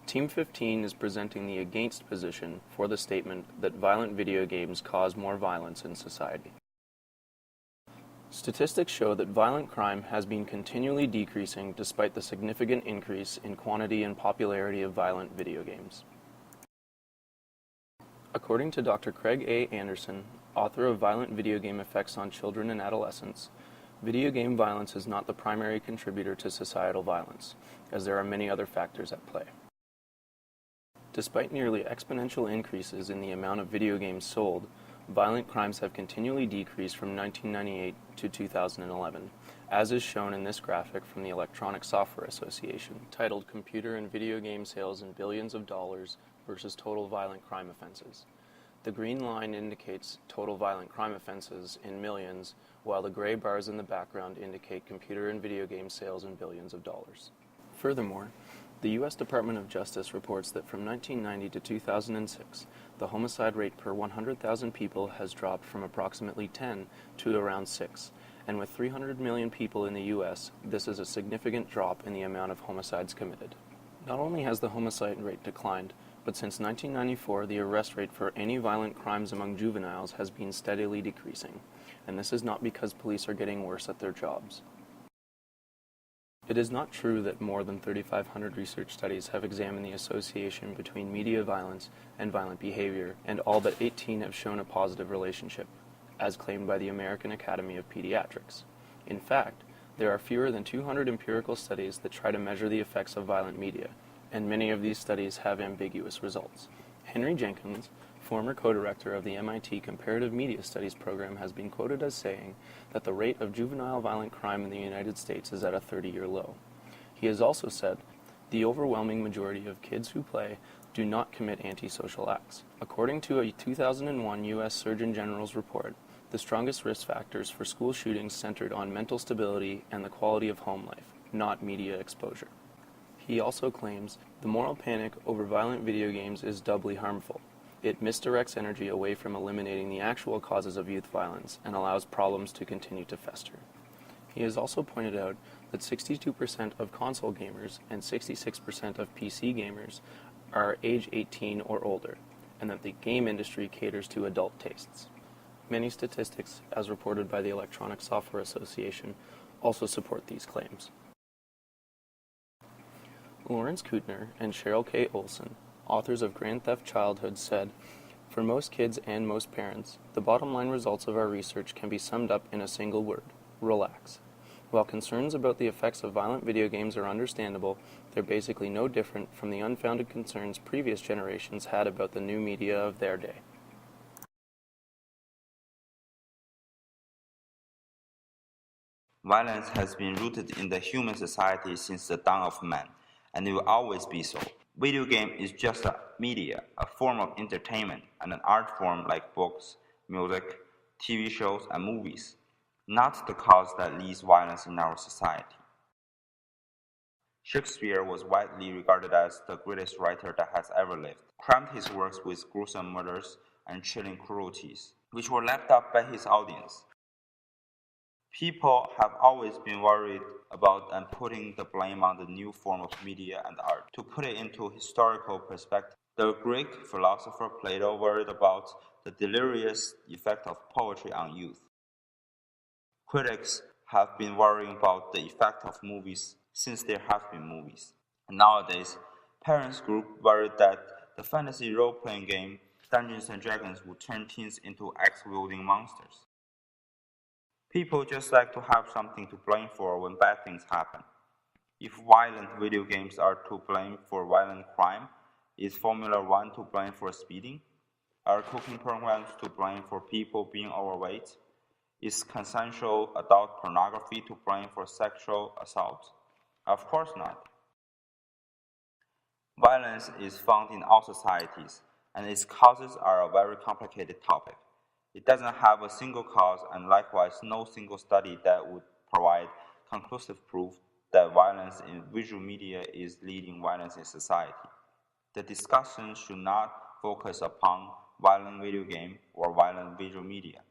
Team 15 is presenting the against position for the statement that violent video games cause more violence in society. Statistics show that violent crime has been continually decreasing despite the significant increase in quantity and popularity of violent video games. According to Dr. Craig A. Anderson, author of Violent Video Game Effects on Children and Adolescents, video game violence is not the primary contributor to societal violence, as there are many other factors at play. Despite nearly exponential increases in the amount of video games sold, violent crimes have continually decreased from 1998 to 2011, as is shown in this graphic from the Electronic Software Association, titled Computer and Video Game Sales in Billions of Dollars versus Total Violent Crime Offenses. The green line indicates total violent crime offenses in millions, while the gray bars in the background indicate computer and video game sales in billions of dollars. Furthermore, the U.S. Department of Justice reports that from 1990 to 2006, the homicide rate per 100,000 people has dropped from approximately 10 to around 6, and with 300 million people in the U.S., this is a significant drop in the amount of homicides committed. Not only has the homicide rate declined, but since 1994, the arrest rate for any violent crimes among juveniles has been steadily decreasing, and this is not because police are getting worse at their jobs. It is not true that more than 3,500 research studies have examined the association between media violence and violent behavior, and all but 18 have shown a positive relationship, as claimed by the American Academy of Pediatrics. In fact, there are fewer than 200 empirical studies that try to measure the effects of violent media, and many of these studies have ambiguous results. Henry Jenkins, former co-director of the MIT Comparative Media Studies program, has been quoted as saying that the rate of juvenile violent crime in the United States is at a 30-year low. He has also said, the overwhelming majority of kids who play do not commit antisocial acts. According to a 2001 U.S. Surgeon General's report, the strongest risk factors for school shootings centered on mental stability and the quality of home life, not media exposure. He also claims the moral panic over violent video games is doubly harmful. It misdirects energy away from eliminating the actual causes of youth violence and allows problems to continue to fester. He has also pointed out that 62% of console gamers and 66% of PC gamers are age 18 or older, and that the game industry caters to adult tastes. Many statistics, as reported by the Electronic Software Association, also support these claims. Lawrence Kuttner and Cheryl K. Olson, authors of Grand Theft Childhood, said, "For most kids and most parents, the bottom line results of our research can be summed up in a single word: relax. While concerns about the effects of violent video games are understandable, they're basically no different from the unfounded concerns previous generations had about the new media of their day." Violence has been rooted in the human society since the dawn of man, and it will always be so. Video game is just a media, a form of entertainment, and an art form like books, music, TV shows, and movies, not the cause that leads violence in our society. Shakespeare was widely regarded as the greatest writer that has ever lived, crammed his works with gruesome murders and chilling cruelties, which were lapped up by his audience. People have always been worried about and putting the blame on the new form of media and art. To put it into historical perspective, the Greek philosopher Plato worried about the deleterious effect of poetry on youth. Critics have been worrying about the effect of movies since there have been movies. Nowadays, parents group worried that the fantasy role-playing game Dungeons & Dragons would turn teens into axe-wielding monsters. People just like to have something to blame for when bad things happen. If violent video games are to blame for violent crime, is Formula One to blame for speeding? Are cooking programs to blame for people being overweight? Is consensual adult pornography to blame for sexual assault? Of course not. Violence is found in all societies, and its causes are a very complicated topic. It doesn't have a single cause, and likewise no single study that would provide conclusive proof that violence in visual media is leading violence in society. The discussion should not focus upon violent video game or violent visual media.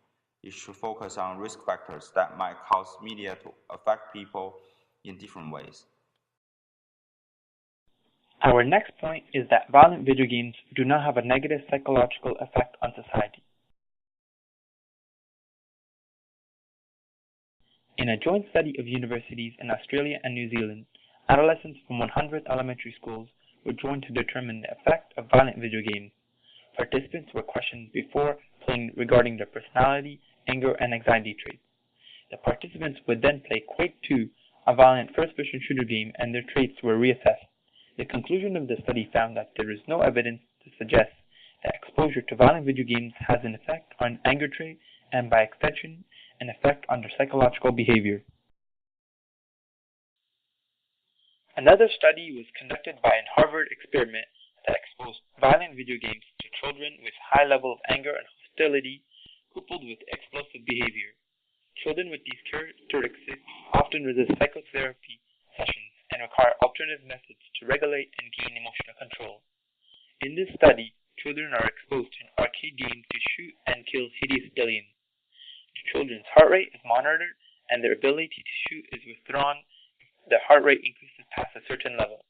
It should focus on risk factors that might cause media to affect people in different ways. Our next point is that violent video games do not have a negative psychological effect on society. In a joint study of universities in Australia and New Zealand, adolescents from 100 elementary schools were joined to determine the effect of violent video games. Participants were questioned before playing regarding their personality, anger, and anxiety traits. The participants would then play Quake 2, a violent first-person shooter game, and their traits were reassessed. The conclusion of the study found that there is no evidence to suggest that exposure to violent video games has an effect on anger trait and, by extension, an effect on their psychological behavior. Another study was conducted by a Harvard experiment that exposed violent video games to children with high level of anger and hostility coupled with explosive behavior. Children with these characteristics often resist psychotherapy sessions and require alternative methods to regulate and gain emotional control. In this study, children are exposed to an arcade game to shoot and kill hideous aliens. The children's heart rate is monitored and their ability to shoot is withdrawn if the heart rate increases past a certain level.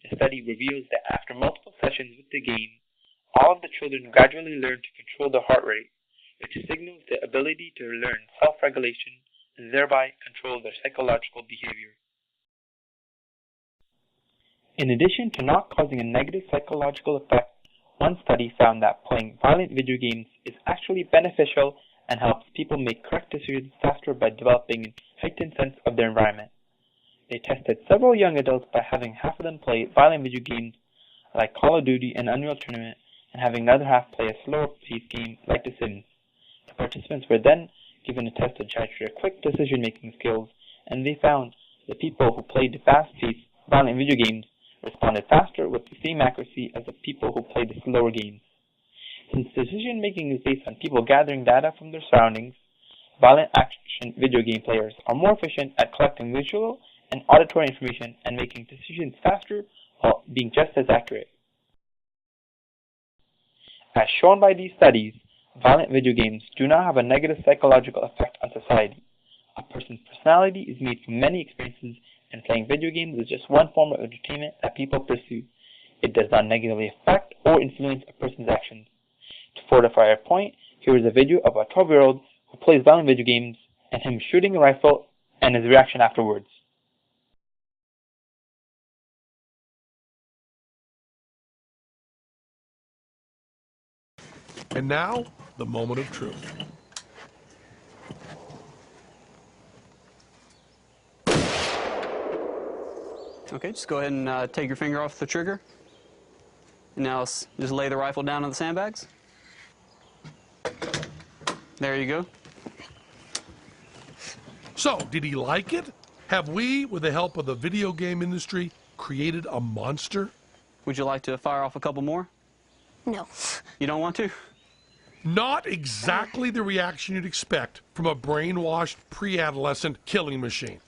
The study reveals that after multiple sessions with the game, all of the children gradually learn to control their heart rate, which signals the ability to learn self-regulation and thereby control their psychological behavior. In addition to not causing a negative psychological effect, one study found that playing violent video games is actually beneficial and helps people make correct decisions faster by developing a heightened sense of their environment. They tested several young adults by having half of them play violent video games like Call of Duty and Unreal Tournament and having the other half play a slower-paced game like The Sims. The participants were then given a test to judge their quick decision-making skills, and they found the people who played the fast-paced violent video games responded faster with the same accuracy as the people who played the slower games. Since decision-making is based on people gathering data from their surroundings, violent action video game players are more efficient at collecting visual and auditory information and making decisions faster while being just as accurate. As shown by these studies, violent video games do not have a negative psychological effect on society. A person's personality is made from many experiences, and playing video games is just one form of entertainment that people pursue. It does not negatively affect or influence a person's actions. To fortify our point, here is a video of a 12-year-old who plays violent video games and him shooting a rifle and his reaction afterwards. And now, the moment of truth. Okay, just go ahead and take your finger off the trigger. And now just lay the rifle down on the sandbags. There you go. So, did he like it? Have we, with the help of the video game industry, created a monster? Would you like to fire off a couple more? No. You don't want to? Not exactly the reaction you'd expect from a brainwashed pre-adolescent killing machine.